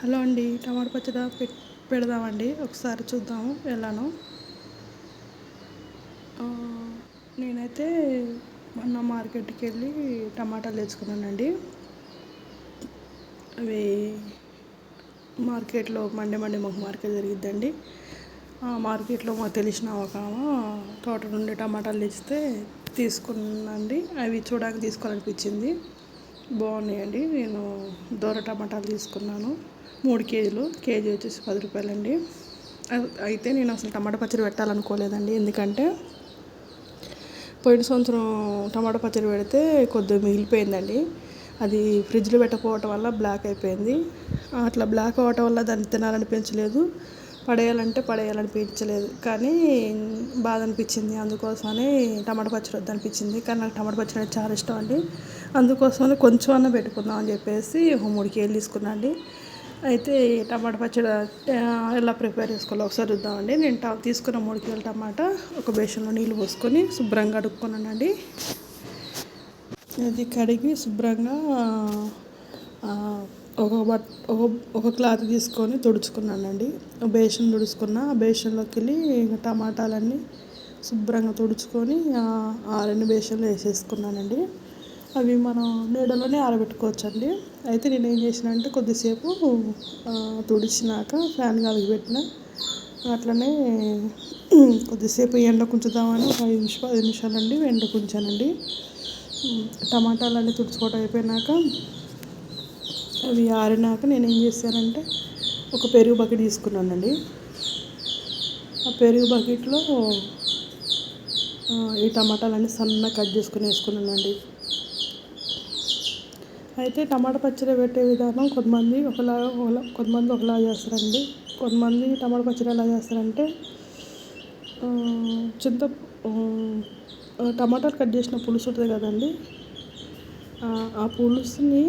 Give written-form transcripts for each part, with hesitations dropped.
Hello అండి. టమాటా పచ్చడి పెడదామండి. ఒకసారి చూద్దాము ఎలానో. నేనైతే మొన్న మార్కెట్కి వెళ్ళి టమాటాలు తెచ్చుకున్నానండి. అవి మార్కెట్లో మండే మాకు మార్కెట్ జరిగిద్దండి. ఆ మార్కెట్లో మాకు తెలిసిన ఒక తోట నుండి టమాటాలు తెచ్చితే తీసుకున్నాండి. అవి చూడడానికి తీసుకోవాలనిపించింది. బాగున్నాయండి. నేను దూర టమాటాలు తీసుకున్నాను. 3 కేజీలు. కేజీ వచ్చేసి 10 రూపాయలండి. అయితే నేను అసలు టమాటా పచ్చడి పెట్టాలనుకోలేదండి. ఎందుకంటే పోయిన సంవత్సరం టమాటా పచ్చడి పెడితే కొద్దిగా మిగిలిపోయిందండి. అది ఫ్రిడ్జ్లో పెట్టకపోవటం వల్ల బ్లాక్ అయిపోయింది. అట్లా బ్లాక్ అవ్వటం వల్ల దాన్ని తినాలనిపించలేదు. పడేయాలనిపించలేదు. కానీ బాధ అనిపించింది. అందుకోసమని టమాటా పచ్చడి వద్దనిపించింది. కానీ నాకు టమాటా పచ్చడి అంటే చాలా ఇష్టం అండి. అందుకోసమని కొంచెం అన్న పెట్టుకుందాం అని చెప్పేసి ఒక 3 కేజీలు తీసుకున్నా అండి. అయితే టమాటా పచ్చడి ఎలా ప్రిపేర్ చేసుకోవాలో ఒకసారి చూద్దామండి. నేను తీసుకున్న 3 కేజీల టమాటా ఒక బేషన్లో నీళ్ళు పోసుకొని శుభ్రంగా కడుక్కున్నానండి. అది కడిగి శుభ్రంగా ఒక క్లాత్ తీసుకొని తుడుచుకున్నానండి. బేషన్ తుడుచుకున్న. ఆ బేషన్లోకి వెళ్ళి టమాటాలన్నీ శుభ్రంగా తుడుచుకొని ఆ 2 బేషన్లు వేసేసుకున్నానండి. అవి మనం నీడలోనే ఆరబెట్టుకోవచ్చండి. అయితే నేను ఏం చేసిన అంటే కొద్దిసేపు తుడిచినాక ఫ్యాన్ గాలికి పెట్టిన. అట్లనే కొద్దిసేపు ఎండకు ఉంచుదామని ఒక 5 నిమిషాలండి ఎండకు ఉంచానండి. టమాటాలన్నీ తుడుచుకోవడం అయిపోయినాక అవి ఆరినాక నేను ఏం చేశానంటే ఒక పెరుగు బకెట్ తీసుకున్నానండి. ఆ పెరుగు బకెట్లో ఈ టమాటాలన్నీ సన్నగా కట్ చేసుకుని వేసుకున్నానండి. అయితే టమాటా పచ్చడి పెట్టే విధానం కొంతమంది ఒకలా చేస్తారండి. కొంతమంది టమాటా పచ్చడి ఎలా చేస్తారంటే చింత టమాటాలు కట్ చేసిన పులుసు ఉంటుంది కదండి. ఆ పులుసుని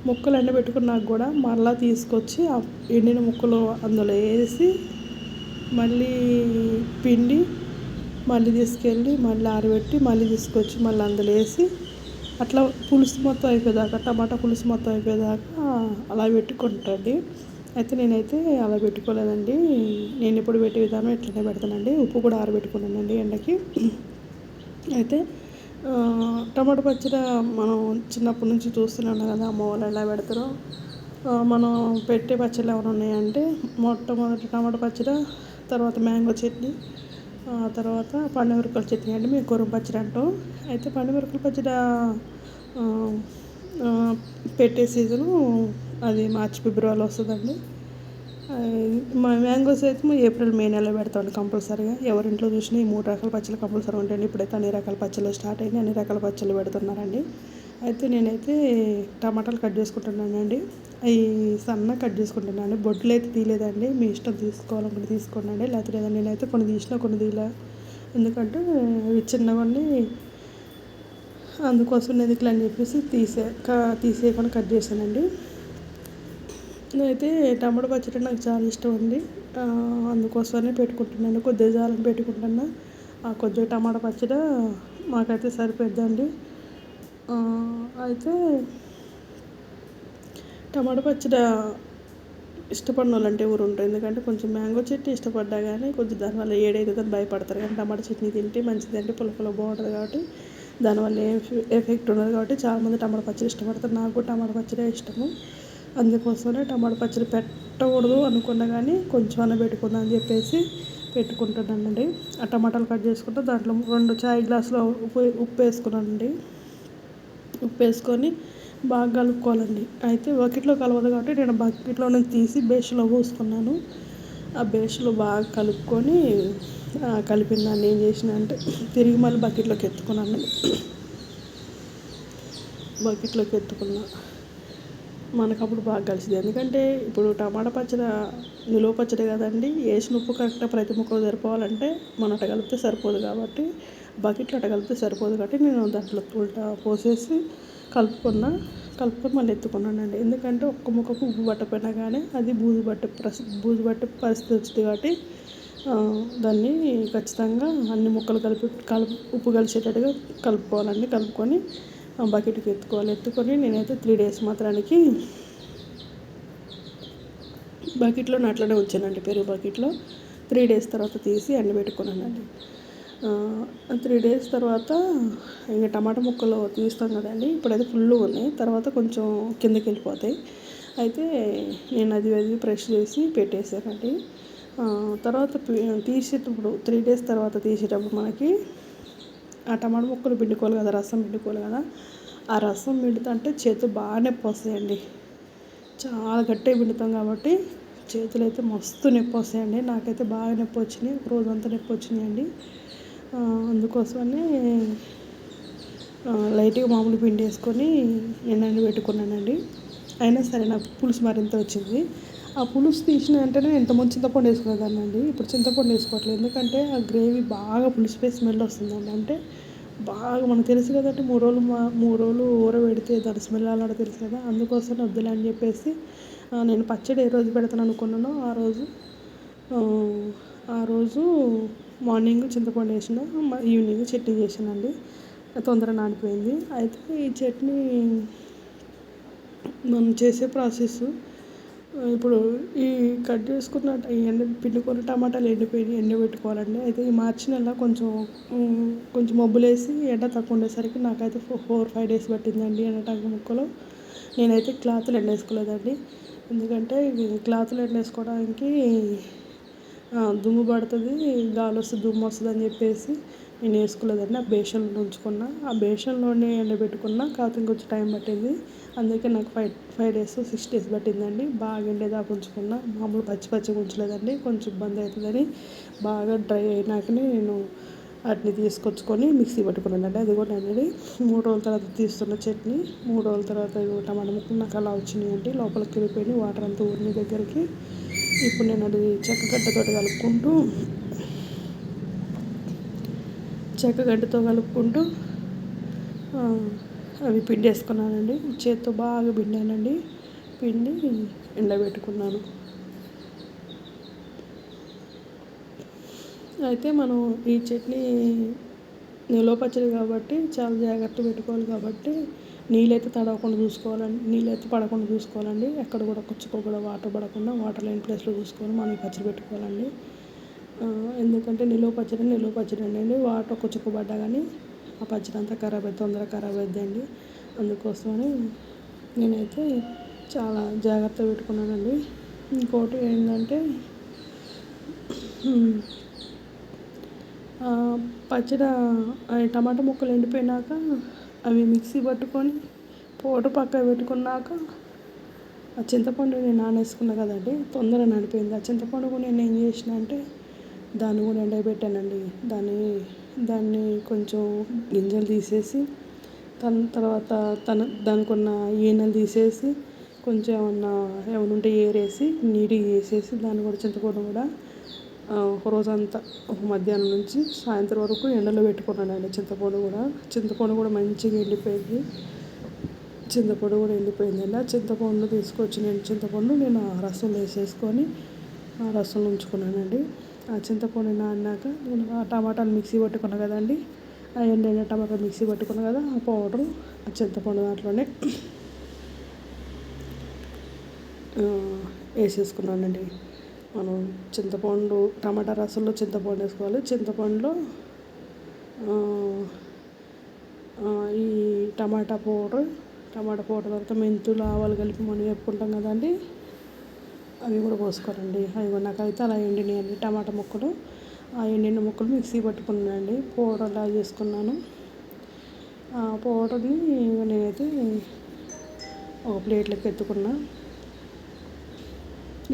ముక్కలు ఎండబెట్టుకున్నాక కూడా మళ్ళీ తీసుకొచ్చి ఆ ఎండిన ముక్కలు అందులో వేసి మళ్ళీ పిండి మళ్ళీ తీసుకెళ్ళి మళ్ళీ ఆరబెట్టి మళ్ళీ తీసుకొచ్చి మళ్ళీ అందులో వేసి అట్లా పులుసు మొత్తం అయిపోయేదాకా టమాటా పులుసు మొత్తం అయిపోయేదాకా అలా పెట్టుకుంటాండి. అయితే నేనైతే అలా పెట్టుకోలేదండి. నేను ఇప్పుడు పెట్టే విధానం ఇట్లనే పెడతానండి. ఉప్పు కూడా ఆరబెట్టుకున్నానండి ఎండకి. అయితే టమాటా పచ్చడి మనం చిన్నప్పటి నుంచి చూస్తున్నాం కదా అమ్మ వాళ్ళు ఎలా పెడతారో. మనం పెట్టే పచ్చళ్ళు ఏమైనా ఉన్నాయంటే మొట్టమొదటి టమాటా పచ్చడి, తర్వాత మ్యాంగో చట్నీ, తర్వాత పండుమిరపకాయల చట్నీ అండి. మేము కొర్రం పచ్చడి అంటాం. అయితే పండుమిరపకాయల పచ్చడి పెట్టే సీజను అది మార్చి ఫిబ్రవరిలో వస్తుందండి. మా మ్యాంగోస్ అయితే ఏప్రిల్ మే నెలలో పెడతామండి కంపల్సరీగా. ఎవరింట్లో చూసినా ఈ 3 రకాల పచ్చళ్ళు కంపల్సరీ ఉంటాయండి. ఇప్పుడైతే అన్ని రకాల పచ్చళ్ళు స్టార్ట్ అయినాయి. అన్ని రకాల పచ్చళ్ళు పెడుతున్నారండి. అయితే నేనైతే టమాటాలు కట్ చేసుకుంటున్నానండి. అవి సన్నగా కట్ చేసుకుంటున్నాను. బొడ్లు అయితే తీయలేదండి. మీ ఇష్టం తీసుకోవాలనుకుంటే తీసుకోండి. లేకపోతే లేదండి. నేనైతే కొన్ని తీసిన కొన్ని తీయలే. ఎందుకంటే అవి చిన్నగా అందుకోసం ఎందుకులే అని చెప్పేసి తీసేయకుండా కట్ చేశానండి. నేనైతే టమాటా పచ్చడి నాకు చాలా ఇష్టం అండి. అందుకోసమనే పెట్టుకుంటున్నాను. కొద్దిగా జాలని పెట్టుకుంటున్నా. కొద్దిగా టమాటా పచ్చడి మాకైతే సరిపోద్దండి. అయితే టమాటా పచ్చడి ఇష్టపడిన వాళ్ళు అంటే ఎవరు ఉంటారు. ఎందుకంటే కొంచెం మ్యాంగో చట్నీ ఇష్టపడ్డా కానీ కొంచెం దానివల్ల ఏడైతుందని భయపడతారు. కానీ టమాటా చట్నీ తింటే మంచిది అంటే పుల్ల బాగుంటుంది కాబట్టి దానివల్ల ఏం ఎఫెక్ట్ ఉండదు కాబట్టి చాలామంది టమాటా పచ్చడి ఇష్టపడతారు. నాకు కూడా టమాటా పచ్చడి ఇష్టము. అందుకోసమే టమాటా పచ్చడి పెట్టకూడదు అనుకున్నా కానీ కొంచెం అన్న పెట్టుకుందాం అని చెప్పేసి పెట్టుకుంటున్నానండి. ఆ టమాటాలు కట్ చేసుకుంటే దాంట్లో 2 చాయ్ గ్లాసులు ఉప్పు వేసుకున్నానండి. ఉప్పు వేసుకొని బాగా కలుపుకోవాలండి. అయితే బకెట్లో కలవదు కాబట్టి నేను బకెట్లో నుంచి తీసి బేషన్లో పోసుకున్నాను. ఆ బేషన్లో బాగా కలుపుకొని కలిపిన దాన్ని ఏం చేసిన అంటే తిరిగి మళ్ళీ బకెట్లోకి ఎత్తుకున్నా. మనకు అప్పుడు బాగా కలిసింది. ఎందుకంటే ఇప్పుడు టమాటా పచ్చడి నిలువ పచ్చడి కదండి. వేసిన ఉప్పు కరెక్ట్గా ప్రతి ముక్కలు సరిపోవాలంటే మనం అట్ట కలిపితే సరిపోదు కాబట్టి బకెట్లో అట్ట కలిపితే సరిపోదు కాబట్టి నేను దాంట్లో ఉల్టా పోసేసి కలుపుకొని మళ్ళీ ఎత్తుకున్నానండి. ఎందుకంటే ఒక్క ముక్కకు ఉప్పు పట్టకపోయినా కానీ అది బూజు పట్టే పరిస్థితి వచ్చింది కాబట్టి దాన్ని ఖచ్చితంగా అన్ని ముక్కలు ఉప్పు కలిసేటట్టుగా కలుపుకోవాలండి. కలుపుకొని బకెట్కి ఎత్తుకొని నేనైతే 3 days మాత్రానికి బకెట్లో అట్లనే ఉంచానండి, పెరుగు బకెట్లో. 3 డేస్ తర్వాత తీసి ఎండబెట్టుకున్నానండి. 3 డేస్ తర్వాత ఇంక టమాటా ముక్కలు తీస్తాం కదండి, ఇప్పుడైతే ఫుల్గా ఉన్నాయి, తర్వాత కొంచెం కిందకి వెళ్ళిపోతాయి. అయితే నేను అది ప్రెష్ చేసి పెట్టేసానండి. తర్వాత తీసేటప్పుడు 3 డేస్ తర్వాత తీసేటప్పుడు మనకి ఆ టమాటా ముక్కలు పిండుకోవాలి కదా, రసం పిండుకోవాలి కదా. ఆ రసం పిండుతుంటే చేతులు బాగా నొప్పి వస్తాయండి. చాలా గట్టిగా పిండుతాం కాబట్టి చేతులు అయితే మస్తు నొప్పి వస్తాయండి. నాకైతే బాగా నొప్పి వచ్చినాయి, ఒక రోజంతా నొప్పి వచ్చినాయండి. అందుకోసమని లైట్గా మామూలు పిండి వేసుకొని పెట్టుకున్నానండి. అయినా సరే నాకు పులుసు మరింత వచ్చింది. ఆ పులుసు తీసిన వెంటనే ఇంతకుముందు చింతపండు వేసుకునేదాన్నండి. ఇప్పుడు చింతపండు వేసుకోవట్లేదు, ఎందుకంటే ఆ గ్రేవీ బాగా పులిసిపోయి స్మెల్ వస్తుందండి. అంటే బాగా మనకు తెలుసు కదండి, 3 రోజులు ఊరబెడితే దాని స్మెల్ అలాంటి తెలుసు కదా. అందుకోసం వద్దులే అని చెప్పేసి నేను పచ్చడి ఏ రోజు పెడతాను అనుకున్నానో ఆ రోజు మార్నింగ్ చింతపండు వేసిన, ఈవినింగ్ చట్నీ చేసానండి. తొందరగా నానిపోయింది. అయితే ఈ చట్నీ మనం చేసే ప్రాసెస్ ఇప్పుడు ఈ కట్ చేసుకున్న పిండుకొని టమాటాలు ఎండబెట్టుకోవాలండి. అయితే ఈ మార్చి నెల కొంచెం మబ్బులేసి ఎండ తక్కువ ఉండేసరికి నాకైతే 4-5 డేస్ పట్టిందండి ఎండటానికి ముక్కలు. నేనైతే క్లాతులు ఎండేసుకోలేదండి, ఎందుకంటే క్లాతులు ఎండేసుకోవడానికి దుమ్ము పడుతుంది, గాలి వస్తుంది, దుమ్ము వస్తుంది అని చెప్పేసి నేను వేసుకోలేదండి. ఆ బేషన్లో ఉంచుకున్నా, ఆ బేషన్లోనే ఎండబెట్టుకున్నా, కాకపోతే ఇంకొంచెం టైం పట్టింది. అందుకే నాకు 5 డేస్ 6 డేస్ పట్టిందండి. బాగా ఎండేదాకా ఉంచుకున్నా, మామూలు పచ్చిగా ఉంచలేదండి, కొంచెం ఇబ్బంది అవుతుందని. బాగా డ్రై అయినాకనే నేను వాటిని తీసుకొచ్చుకొని మిక్సీ పట్టుకున్నానండి. అది కూడా అనేది 3 రోజుల తర్వాత తీస్తున్న చట్నీ. 3 రోజుల తర్వాత టమాటా ముక్కలు నాకు అలా వచ్చినాయండి, లోపలికి వెళ్ళిపోయినాయి, వాటర్ అంతా ఊరిని దగ్గరికి. ఇప్పుడు నేను అది చెక్కగడ్డతో కలుపుకుంటూ అవి పిండి వేసుకున్నానండి. చేత్తో బాగా పిండానండి, పిండి ఎండబెట్టుకున్నాను. అయితే మనం ఈ చట్నీ నిల్వ పచ్చడి కాబట్టి చాలా జాగ్రత్త పెట్టుకోవాలి కాబట్టి నీళ్ళైతే పడకుండా చూసుకోవాలండి. ఎక్కడ కూడా కుచ్చుకోకుండా, వాటర్ పడకుండా, వాటర్ లేని ప్లేస్లో చూసుకొని మనం ఈ పచ్చడి పెట్టుకోవాలండి. ఎందుకంటే నిల్వ పచ్చడి అండి, వాటర్ కుచ్చుకోబడ్డా కానీ ఆ పచ్చడి అంతా తొందరగా ఖరాబ్ అవుతుందండి. అందుకోసమని నేనైతే చాలా జాగ్రత్త పెట్టుకున్నానండి. ఇంకోటి ఏంటంటే పచ్చడి టమాటా ముక్కలు ఎండిపోయినాక అవి మిక్సీ పట్టుకొని పౌడర్ పక్కన పెట్టుకున్నాక ఆ చింతపండు నేను నానేసుకున్నా కదండి, తొందరగా నానిపోయింది. ఆ చింతపండు కూడా నేను ఏం చేసిన అంటే దాన్ని కూడా ఎండబెట్టానండి. దాన్ని కొంచెం గింజలు తీసేసి తర్వాత దానికి ఉన్న ఈనెలు తీసేసి కొంచెం ఏమన్నా ఉంటే ఏరేసి నీట్గా చేసేసి దాన్ని కూడా చింతపండు కూడా ఒక రోజంతా, ఒక మధ్యాహ్నం నుంచి సాయంత్రం వరకు ఎండలో పెట్టుకున్నానండి. చింతపండు కూడా మంచిగా ఎండిపోయింది. ఆ చింతపండు తీసుకొచ్చి నేను ఆ రసంలో వేసేసుకొని ఆ రసంలో ఉంచుకున్నానండి. ఆ చింతపండు నానాక నేను ఆ టమాటాలు మిక్సీ పట్టుకున్నాను కదండి, ఆ ఎండిన టమాటాలు మిక్సీ పట్టుకున్నాను కదా, ఆ పౌడరు ఆ చింతపండు దాంట్లోనే వేసేసుకున్నానండి. మనం టమాటా రసంలో చింతపండు వేసుకోవాలి. చింతపండులో ఈ టమాటా పౌడర్ తర్వాత మెంతులు, ఆవాలు కలిపి మనం వేపుకుంటాం కదండి, అవి కూడా పోసుకోవాలండి. అవి నాకైతే అలా ఎండినాయండి టమాటా ముక్కలు. ఆ ఎండిన ముక్కలు మిక్సీ పట్టుకున్నానండి, పౌడర్ అలా చేసుకున్నాను. ఆ పౌడర్ని నేనైతే ఒక ప్లేట్లోకి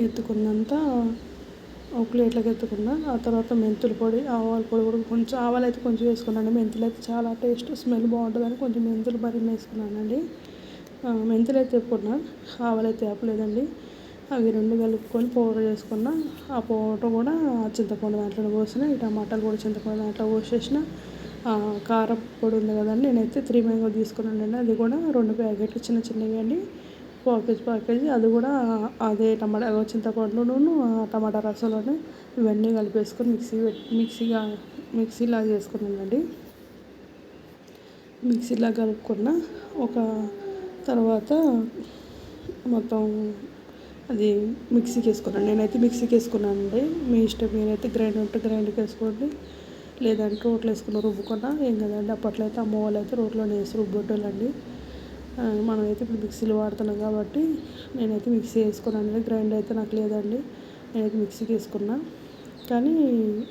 ఎత్తుకున్నంత ఒక ప్లేట్లోకి ఎత్తుకున్నా. ఆ తర్వాత మెంతుల పొడి, ఆవాల పొడి కూడా కొంచెం, ఆవాలు అయితే కొంచెం వేసుకున్నాను, మెంతులు అయితే చాలా టేస్ట్ స్మెల్ బాగుంటుందని కొంచెం మెంతులు మరిన్ని వేసుకున్నానండి. మెంతులు అయితే వేపుకున్నా, ఆవాలు అయితే వేపలేదండి. అవి 2 కలుపుకొని పౌడర్ చేసుకున్న. ఆ పౌడర్ కూడా చింతపండు దాంట్లో పోసిన, ఈ టమాటాలు కూడా చింతపండు దాంట్లో పోసేసిన. కారం పొడి ఉంది కదండి, నేనైతే 3 మ్యాంగో తీసుకున్నానండి, అది కూడా 2 ప్యాకెట్లు చిన్నవి అండి, పావు కేజీ అది కూడా అదే చింతపండును టమాటా రసంలోనే ఇవన్నీ కలిపేసుకొని మిక్సీలా చేసుకున్నానండి. మిక్సీలా కలుపుకున్న తర్వాత మొత్తం అది మిక్సీకి వేసుకున్నాను. నేనైతే మిక్సీకి వేసుకున్నానండి. మీ ఇష్టం, మీరైతే గ్రైండర్ ఉంటే గ్రైండర్కి వేసుకోండి, లేదంటే రోట్లో వేసుకున్న రుబ్బుకున్నా ఏం కదండి. అప్పట్లో అయితే అమ్మ వాళ్ళు అయితే రోట్లోనే వేసి రుబ్బేటోళ్ళండి. మనమైతే ఇప్పుడు మిక్సీలు వాడుతున్నాం కాబట్టి నేనైతే మిక్సీ వేసుకున్నాను. గ్రైండర్ అయితే నాకు లేదండి, నేనైతే మిక్సీకి వేసుకున్నా. కానీ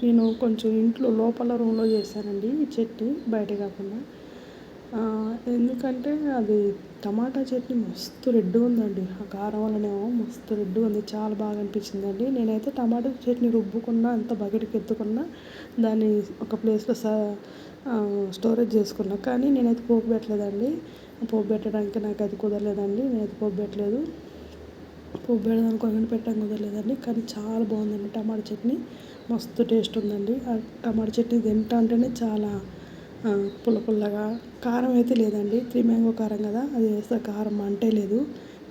నేను కొంచెం ఇంట్లో లోపల రూమ్లో చేశానండి ఈ చట్నీ, బయట కాకుండా. ఎందుకంటే అది టమాటా చట్నీ మస్తు రెడ్గా ఉందండి. ఆ కారం వల్లనేమో మస్తు రెడ్గా ఉంది, చాలా బాగా అనిపించిందండి. నేనైతే టమాటా చట్నీ రుబ్బుకున్నా, అంత బకెట్కి ఎత్తుకున్నా, దాన్ని ఒక ప్లేస్లో స్టోరేజ్ చేసుకున్నా. కానీ నేనైతే పోపు పెట్టలేదండి. పోపు పెట్టడానికి నాకు అది కుదరలేదండి. నేనైతే పోపు పెట్టలేదు. పోపు పెడదాం అనుకోగానే పెట్టడం కుదరలేదండి. కానీ చాలా బాగుందండి టమాటా చట్నీ, మస్తు టేస్ట్ ఉందండి. ఆ టమాటా చట్నీ తింటా అంటేనే చాలా పుల్ల పుల్లగా, కారం అయితే లేదండి. 3 మ్యాంగో కారం కదా, అది వేస్తే కారం అంటే లేదు.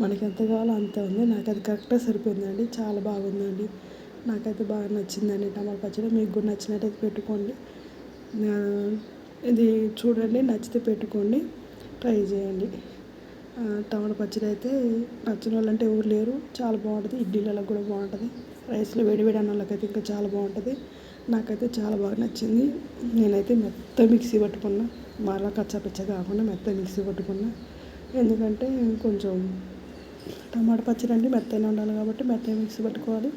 మనకి ఎంత కావాలో అంతే ఉంది. నాకు అది కరెక్ట్గా సరిపోయిందండి. చాలా బాగుందండి. నాకైతే బాగా నచ్చిందండి టమాటా పచ్చడి. మీకు కూడా నచ్చినట్టయితే పెట్టుకోండి. ఇది చూడండి, నచ్చితే పెట్టుకోండి, ట్రై చేయండి. టమాటా పచ్చడి అయితే నచ్చిన వాళ్ళంటే ఎవరు లేరు. చాలా బాగుంటుంది, ఇడ్లీలలో కూడా బాగుంటుంది, రైస్లో వేడి వేడి అన్నంలోకైతే ఇంకా చాలా బాగుంటుంది. నాకైతే చాలా బాగా నచ్చింది. నేనైతే మెత్త మిక్సీ పట్టుకున్నా, మళ్ళా కచ్చాపిచ్చ కాకుండా మెత్త మిక్సీ పట్టుకున్నా. ఎందుకంటే కొంచెం టమాటా పచ్చడి అంటే మెత్తగా ఉండాలి కాబట్టి మెత్తగా మిక్సీ పట్టుకోవాలి.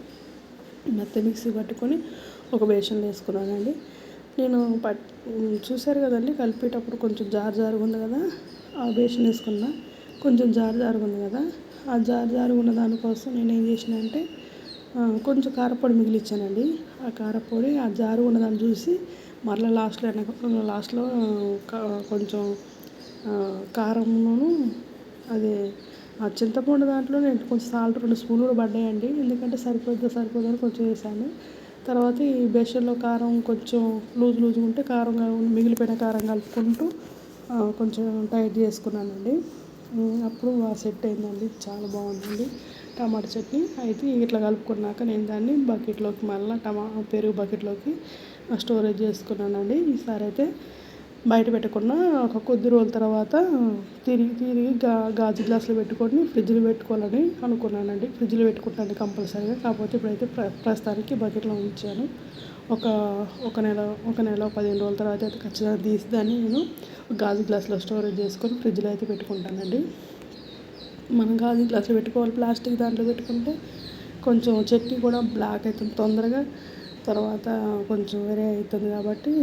మెత్త మిక్సీ పట్టుకొని ఒక బేషన్లో వేసుకున్నానండి. నేను చూశారు కదండి, కలిపేటప్పుడు కొంచెం జారుగా ఉంది కదా, ఆ బేషన్ వేసుకున్నా. కొంచెం జారుగా ఉంది కదా, ఆ జారుగా ఉన్న దానికోసం నేను ఏం చేసిన అంటే కొంచెం కారపొడి మిగిలిచ్చానండి. ఆ కారపొడి ఆ జారుగా ఉన్నదాన్ని చూసి మరలా లాస్ట్లో కొంచెం కారంను, అదే ఆ చింతపండు దాంట్లో నేను కొంచెం సాల్ట్ 2 స్పూన్లు కూడా పడ్డాయండి. ఎందుకంటే సరిపోదని కొంచెం వేసాను. తర్వాత ఈ బేషన్లో కారం కొంచెం లూజ్గా ఉంటే కారం, మిగిలిపోయిన కారం కలుపుకుంటూ కొంచెం టైట్ చేసుకున్నానండి. అప్పుడు సెట్ అయిందండి, చాలా బాగుందండి టమాటా చట్నీ. అయితే ఇట్లా కలుపుకున్నాక నేను దాన్ని బకెట్లోకి, మళ్ళీ పెరుగు బకెట్లోకి స్టోరేజ్ చేసుకున్నానండి. ఈసారి అయితే బయట పెట్టకుండా ఒక కొద్ది రోజుల తర్వాత తిరిగి గాజు గ్లాసులో పెట్టుకొని ఫ్రిడ్జ్లో పెట్టుకోవాలని అనుకున్నానండి. ఫ్రిడ్జ్లో పెట్టుకుంటాను కంపల్సరీగా. కాకపోతే ఇప్పుడైతే ప్రస్తుతానికి బకెట్లో ఉంచాను. ఒక నెల 15 రోజుల తర్వాత అయితే ఖచ్చితంగా తీసి దాన్ని నేను గాజు గ్లాసులో స్టోరేజ్ చేసుకొని ఫ్రిడ్జ్లో అయితే పెట్టుకుంటానండి. మనం గాజు గ్లాసులో పెట్టుకోవాలి, ప్లాస్టిక్ దాంట్లో పెట్టుకుంటే కొంచెం చట్నీ కూడా బ్లాక్ అవుతుంది తొందరగా, తర్వాత కొంచెం వేరే అవుతుంది కాబట్టి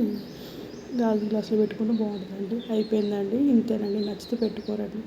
గాజు గ్లాసులో పెట్టుకుంటే బాగుంటుందండి. అయిపోయిందండి, ఇంతేనండి. నచ్చితే పెట్టుకోరండి.